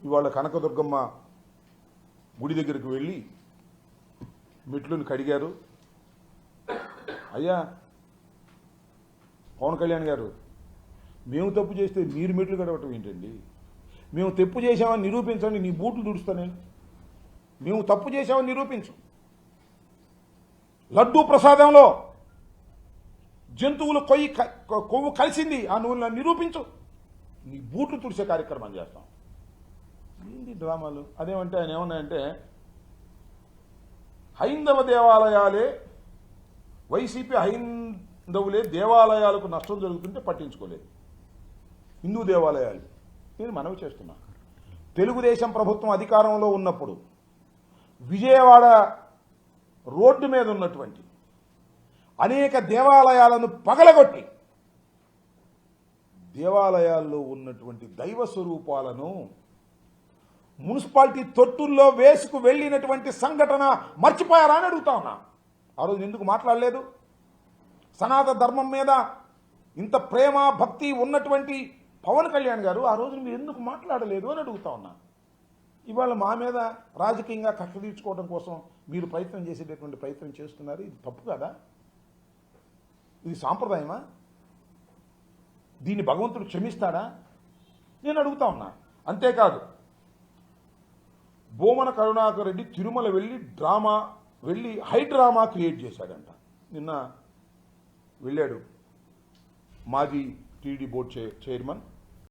ఇవాళ కనకదుర్గమ్మ గుడి దగ్గరికి వెళ్ళి మెట్లను కడిగారు. అయ్యా పవన్ కళ్యాణ్ గారు, మేము తప్పు చేస్తే మీరు మెట్లు కడవటం ఏంటండి? మేము తప్పు చేసామని నిరూపించండి, నీ బూట్లు దుడుస్తా నేను. మేము తప్పు చేసామని నిరూపించు. లడ్డూ ప్రసాదంలో జంతువులు కొవ్వు కలిసింది, ఆ నువ్వు నిరూపించు, నీ బూట్లు తుడిసే కార్యక్రమం చేస్తాం. ఏంది డ్రామాలు? అదేమంటే ఆయన ఏమన్నాయంటే, హైందవ దేవాలయాలే, వైసీపీ హైందవులే దేవాలయాలకు నష్టం జరుగుతుంటే పట్టించుకోలేదు, హిందూ దేవాలయాలు. నేను మనవి చేస్తున్నా, తెలుగుదేశం ప్రభుత్వం అధికారంలో ఉన్నప్పుడు విజయవాడ రోడ్డు మీద ఉన్నటువంటి అనేక దేవాలయాలను పగలగొట్టి దేవాలయాల్లో ఉన్నటువంటి దైవ స్వరూపాలను మున్సిపాలిటీ తొట్టుల్లో వేసుకు వెళ్ళినటువంటి సంఘటన మర్చిపోయారా అని అడుగుతా ఉన్నా. ఆ రోజు ఎందుకు మాట్లాడలేదు? సనాతన ధర్మం మీద ఇంత ప్రేమ భక్తి ఉన్నటువంటి పవన్ కళ్యాణ్ గారు ఆ రోజు మీరు ఎందుకు మాట్లాడలేదు అని అడుగుతా ఉన్నా. ఇవాళ మా మీద రాజకీయంగా కక్ష తీర్చుకోవడం కోసం మీరు ప్రయత్నం చేసేటటువంటి ప్రయత్నం చేస్తున్నారు. ఇది తప్పు కదా? ఇది సాంప్రదాయమా? దీన్ని భగవంతుడు క్షమిస్తాడా? నేను అడుగుతా ఉన్నా. అంతేకాదు, బోమన కరుణాకర్ రెడ్డి తిరుమల వెళ్ళి హైడ్రామా క్రియేట్ చేశాడంట. నిన్న వెళ్ళాడు మాజీ టీడీ బోర్డు చైర్మన్